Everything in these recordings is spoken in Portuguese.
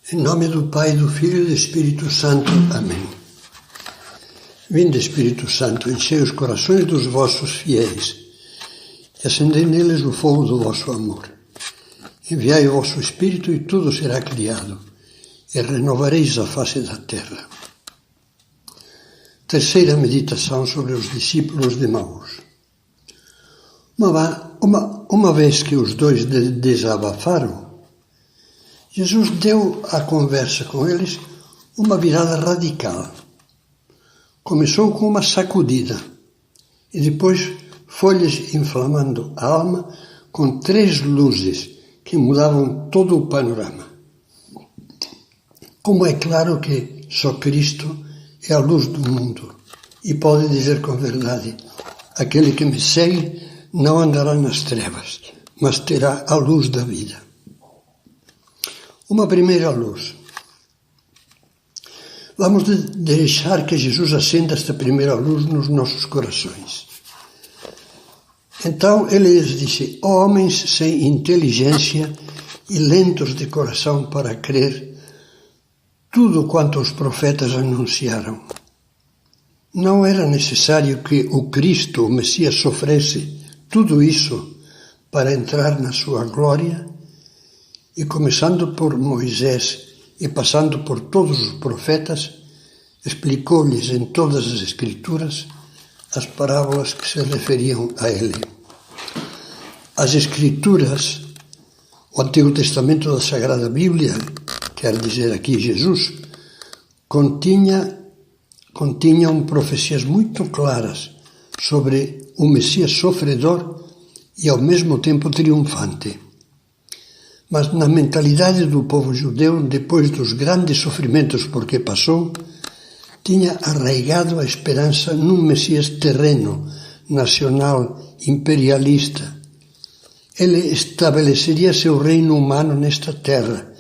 Em nome do Pai, do Filho e do Espírito Santo. Amém. Vinde, Espírito Santo, enchei os corações dos vossos fiéis e acendei neles o fogo do vosso amor. Enviai o vosso Espírito e tudo será criado, e renovareis a face da terra. Terceira meditação sobre os discípulos de Emaús. Uma vez que os dois desabafaram, Jesus deu à conversa com eles uma virada radical. Começou com uma sacudida e depois foi-lhes inflamando a alma com 3 luzes que mudavam todo o panorama. Como é claro que só Cristo é a luz do mundo e pode dizer com verdade: aquele que me segue não andará nas trevas, mas terá a luz da vida. Uma primeira luz. Vamos deixar que Jesus acenda esta primeira luz nos nossos corações. Então ele lhes disse: ó homens sem inteligência e lentos de coração para crer tudo quanto os profetas anunciaram. Não era necessário que o Cristo, o Messias, sofresse tudo isso para entrar na sua glória? E começando por Moisés e passando por todos os profetas, explicou-lhes em todas as Escrituras as parábolas que se referiam a ele. As Escrituras, o Antigo Testamento da Sagrada Bíblia, quer dizer aqui Jesus, continham profecias muito claras sobre o Messias sofredor e ao mesmo tempo triunfante. Mas na mentalidade do povo judeu, depois dos grandes sofrimentos por que passou, tinha arraigado a esperança num Messias terreno, nacional, imperialista. Ele estabeleceria seu reino humano nesta terra,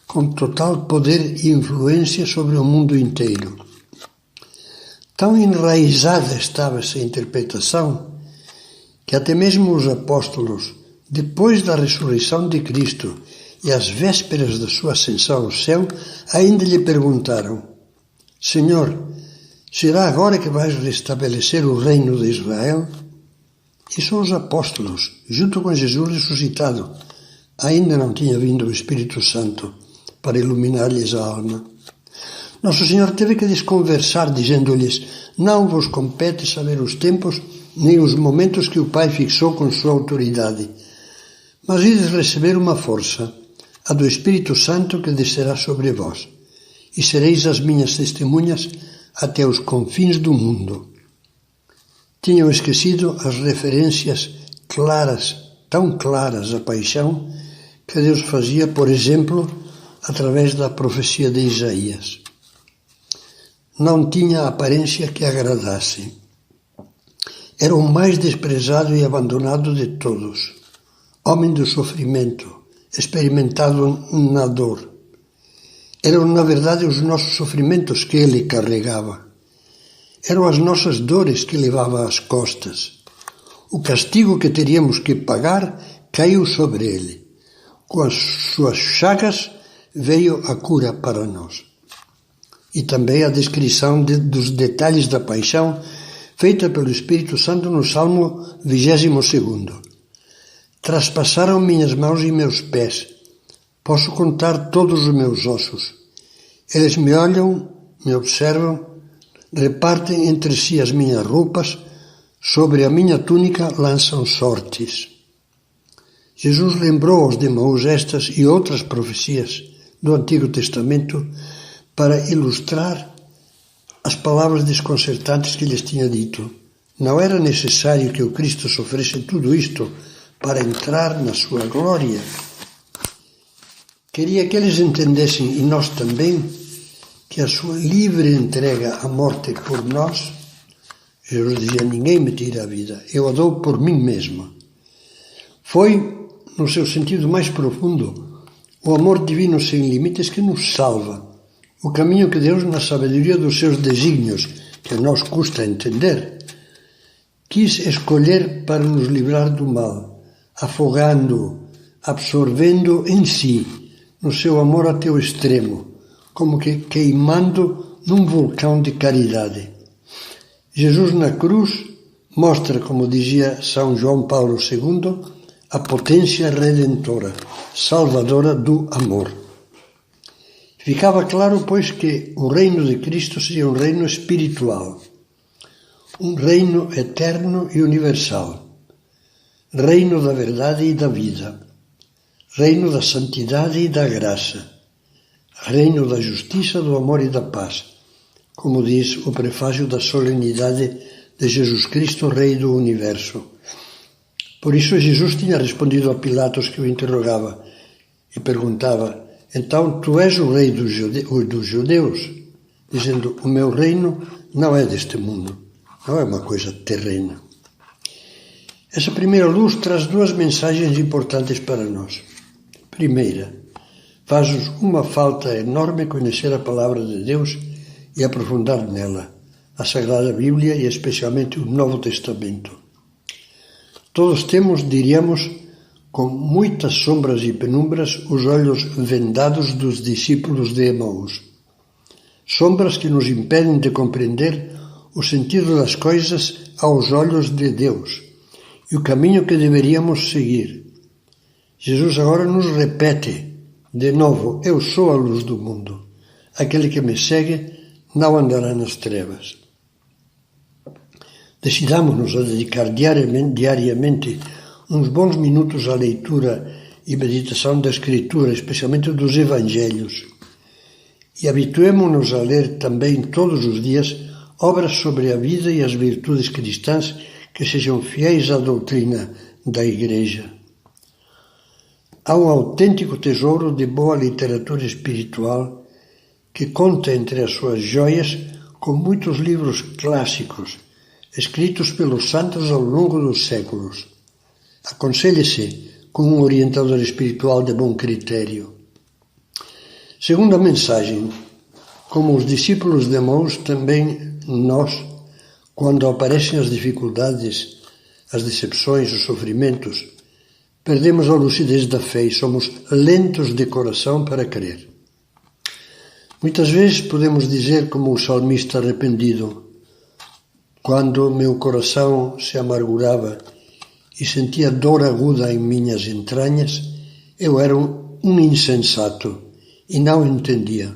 com total poder e influência sobre o mundo inteiro. Tão enraizada estava essa interpretação que até mesmo os apóstolos, depois da ressurreição de Cristo e às vésperas da sua ascensão ao céu, ainda lhe perguntaram: Senhor, será agora que vais restabelecer o reino de Israel? E só os apóstolos, junto com Jesus ressuscitado, ainda não tinha vindo o Espírito Santo para iluminar-lhes a alma. Nosso Senhor teve que desconversar, dizendo-lhes: não vos compete saber os tempos nem os momentos que o Pai fixou com sua autoridade, mas ides receber uma força, a do Espírito Santo que descerá sobre vós, e sereis as minhas testemunhas até os confins do mundo. Tinham esquecido as referências claras, tão claras à paixão, que Deus fazia, por exemplo, através da profecia de Isaías. Não tinha aparência que agradasse. Era o mais desprezado e abandonado de todos. Homem do sofrimento, experimentado na dor. Eram, na verdade, os nossos sofrimentos que ele carregava. Eram as nossas dores que levava às costas. O castigo que teríamos que pagar caiu sobre ele. Com as suas chagas veio a cura para nós. E também a descrição dos detalhes da paixão feita pelo Espírito Santo no Salmo 22. Traspassaram minhas mãos e meus pés. Posso contar todos os meus ossos. Eles me olham, me observam, repartem entre si as minhas roupas, sobre a minha túnica lançam sortes. Jesus lembrou aos de Emaús estas e outras profecias do Antigo Testamento para ilustrar as palavras desconcertantes que lhes tinha dito. Não era necessário que o Cristo sofresse tudo isto para entrar na sua glória. Queria que eles entendessem, e nós também, que a sua livre entrega à morte por nós, Jesus dizia: ninguém me tira a vida, eu a dou por mim mesmo. Foi, no seu sentido mais profundo, o amor divino sem limites que nos salva. O caminho que Deus, na sabedoria dos seus desígnios, que a nós custa entender, quis escolher para nos livrar do mal, afogando-o, absorvendo em si, no seu amor até o extremo, como que queimando num vulcão de caridade. Jesus na cruz mostra, como dizia São João Paulo II, a potência redentora, salvadora do amor. Ficava claro, pois, que o reino de Cristo seria um reino espiritual, um reino eterno e universal, reino da verdade e da vida, reino da santidade e da graça, reino da justiça, do amor e da paz, como diz o prefácio da solenidade de Jesus Cristo, Rei do Universo. Por isso Jesus tinha respondido a Pilatos, que o interrogava, e perguntava: então tu és o rei dos judeus? Dizendo: o meu reino não é deste mundo, não é uma coisa terrena. Essa primeira luz traz duas mensagens importantes para nós. Primeira, faz-nos uma falta enorme conhecer a palavra de Deus e aprofundar nela, a Sagrada Bíblia e especialmente o Novo Testamento. Todos temos, diríamos, com muitas sombras e penumbras, os olhos vendados dos discípulos de Emaús. Sombras que nos impedem de compreender o sentido das coisas aos olhos de Deus e o caminho que deveríamos seguir. Jesus agora nos repete de novo: eu sou a luz do mundo. Aquele que me segue não andará nas trevas. Decidamos-nos a dedicar diariamente uns bons minutos à leitura e meditação da Escritura, especialmente dos Evangelhos. E habituemo-nos a ler também todos os dias obras sobre a vida e as virtudes cristãs que sejam fiéis à doutrina da Igreja. Há um autêntico tesouro de boa literatura espiritual que conta entre as suas joias com muitos livros clássicos, escritos pelos santos ao longo dos séculos. Aconselhe-se com um orientador espiritual de bom critério. Segunda mensagem: como os discípulos de Emaús, também nós, quando aparecem as dificuldades, as decepções, os sofrimentos, perdemos a lucidez da fé e somos lentos de coração para crer. Muitas vezes podemos dizer, como o salmista arrependido: quando meu coração se amargurava e sentia dor aguda em minhas entranhas, eu era um insensato e não entendia.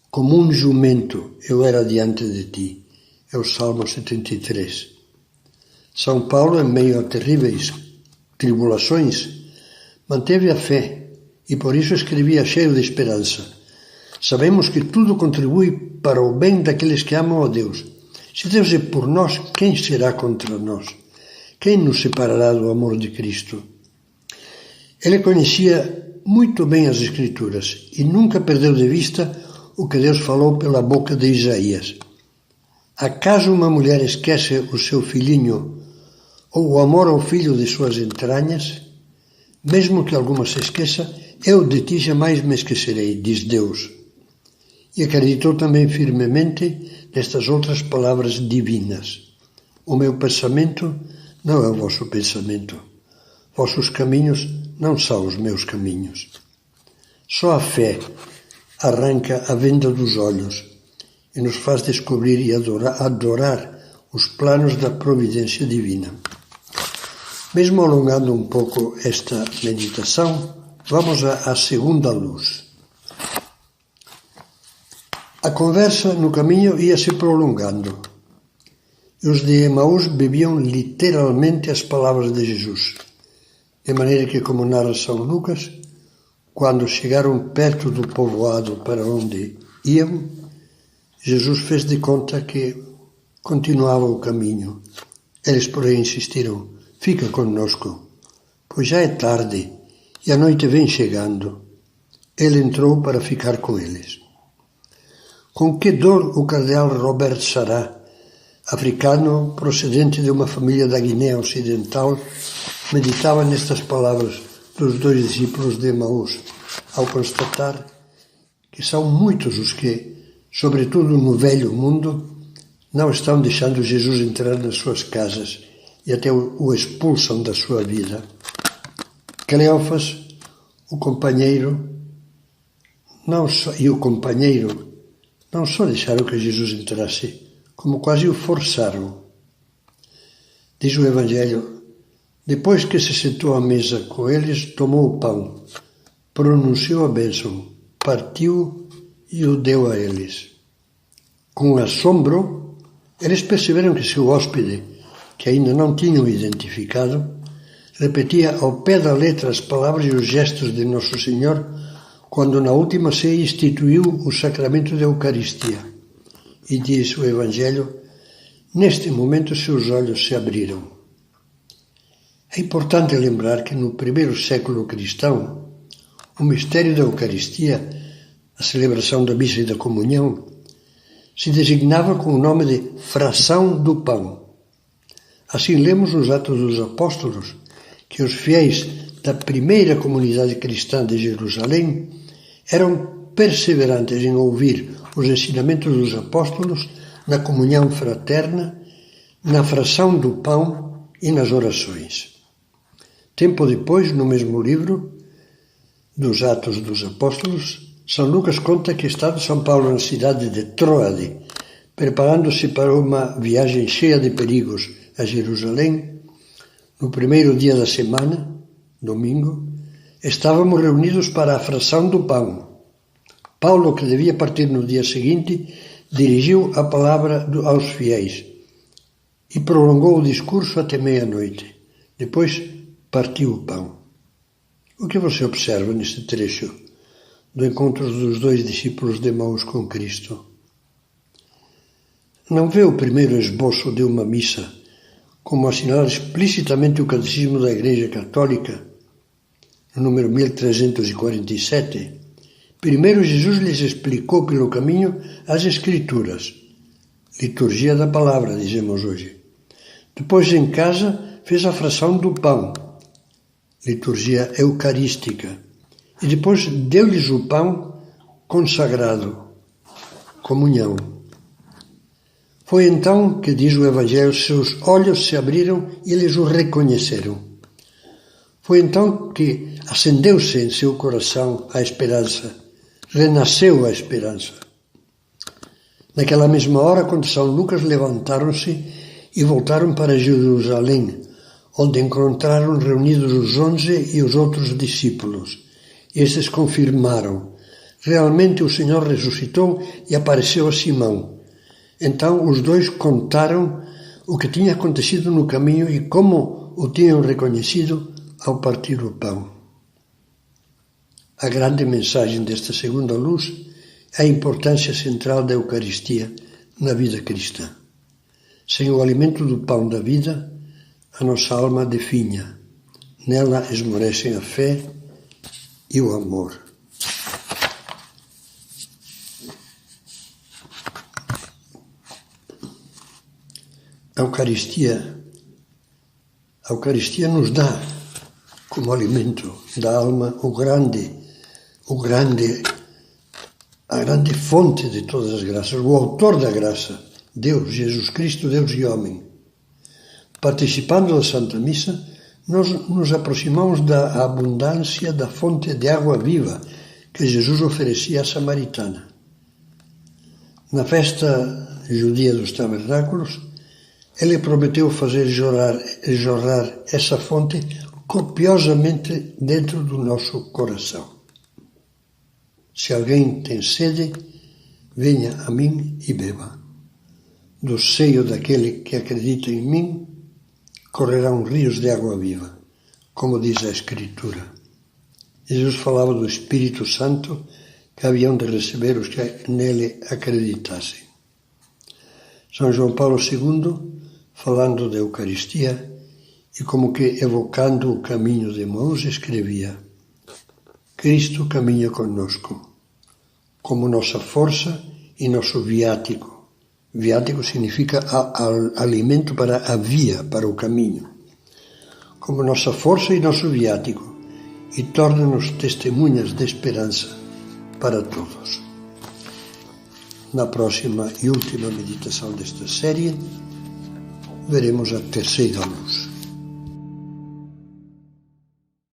Como um jumento eu era diante de ti. É o Salmo 73. São Paulo, em meio a terríveis tribulações, manteve a fé e por isso escrevia cheio de esperança. Sabemos que tudo contribui para o bem daqueles que amam a Deus. Se Deus é por nós, quem será contra nós? Quem nos separará do amor de Cristo? Ele conhecia muito bem as Escrituras e nunca perdeu de vista o que Deus falou pela boca de Isaías. Acaso uma mulher esquece o seu filhinho ou o amor ao filho de suas entranhas? Mesmo que alguma se esqueça, eu de ti jamais me esquecerei, diz Deus. E acreditou também firmemente nestas outras palavras divinas: o meu pensamento não é o vosso pensamento, vossos caminhos não são os meus caminhos. Só a fé arranca a venda dos olhos e nos faz descobrir e adorar os planos da providência divina. Mesmo alongando um pouco esta meditação, vamos à segunda luz. A conversa no caminho ia se prolongando. E os de Emaús bebiam literalmente as palavras de Jesus, de maneira que, como narra São Lucas, quando chegaram perto do povoado para onde iam, Jesus fez de conta que continuava o caminho. Eles, porém, insistiram: fica conosco, pois já é tarde e a noite vem chegando. Ele entrou para ficar com eles. Com que dor o cardeal Robert Sará, africano procedente de uma família da Guiné Ocidental, meditava nestas palavras dos dois discípulos de Emaús, ao constatar que são muitos os que, sobretudo no velho mundo, não estão deixando Jesus entrar nas suas casas e até o expulsam da sua vida. Cleófas, o companheiro, e o companheiro não só deixaram que Jesus entrasse, como quase o forçaram. Diz o Evangelho: depois que se sentou à mesa com eles, tomou o pão, pronunciou a bênção, partiu e o deu a eles. Com assombro, eles perceberam que seu hóspede, que ainda não tinham identificado, repetia ao pé da letra as palavras e os gestos de Nosso Senhor quando na última ceia instituiu o sacramento da Eucaristia. E diz o Evangelho: neste momento seus olhos se abriram. É importante lembrar que no primeiro século cristão, o mistério da Eucaristia, a celebração da missa e da comunhão, se designava com o nome de fração do pão. Assim lemos nos Atos dos Apóstolos que os fiéis da primeira comunidade cristã de Jerusalém eram perseverantes em ouvir os ensinamentos dos apóstolos na comunhão fraterna, na fração do pão e nas orações. Tempo depois, no mesmo livro dos Atos dos Apóstolos, São Lucas conta que estava São Paulo na cidade de Troade, preparando-se para uma viagem cheia de perigos a Jerusalém. No primeiro dia da semana, domingo, estávamos reunidos para a fração do pão. Paulo, que devia partir no dia seguinte, dirigiu a palavra aos fiéis e prolongou o discurso até meia-noite. Depois partiu o pão. O que você observa neste trecho do encontro dos dois discípulos de Emaús com Cristo? Não vê o primeiro esboço de uma missa como assinala explicitamente o Catecismo da Igreja Católica, no número 1347, primeiro Jesus lhes explicou pelo caminho as Escrituras, liturgia da palavra, dizemos hoje. Depois, em casa, fez a fração do pão, liturgia eucarística. E depois deu-lhes o pão consagrado, comunhão. Foi então que, diz o Evangelho, seus olhos se abriram e eles o reconheceram. Foi então que acendeu-se em seu coração a esperança, renasceu a esperança. Naquela mesma hora, quando São Lucas, levantaram-se e voltaram para Jerusalém, onde encontraram reunidos os 11 e os outros discípulos. Estes confirmaram: realmente o Senhor ressuscitou e apareceu a Simão. Então os dois contaram o que tinha acontecido no caminho e como o tinham reconhecido ao partir o pão. A grande mensagem desta segunda luz é a importância central da Eucaristia na vida cristã. Sem o alimento do pão da vida, a nossa alma definha. Nela esmorecem a fé e o amor. A Eucaristia nos dá como alimento da alma a grande fonte de todas as graças, o autor da graça, Deus, Jesus Cristo, Deus e homem. Participando da Santa Missa, nós nos aproximamos da abundância da fonte de água viva que Jesus oferecia à samaritana. Na festa judia dos tabernáculos, ele prometeu fazer jorrar essa fonte copiosamente dentro do nosso coração. Se alguém tem sede, venha a mim e beba. Do seio daquele que acredita em mim, correrão rios de água viva, como diz a Escritura. Jesus falava do Espírito Santo que haviam de receber os que nele acreditassem. São João Paulo II, falando da Eucaristia e como que evocando o caminho de Emaús, escrevia: Cristo caminha conosco, como nossa força e nosso viático. Viático significa alimento para a via, para o caminho. Como nossa força e nosso viático, e torna-nos testemunhas de esperança para todos. Na próxima e última meditação desta série, veremos a terceira luz.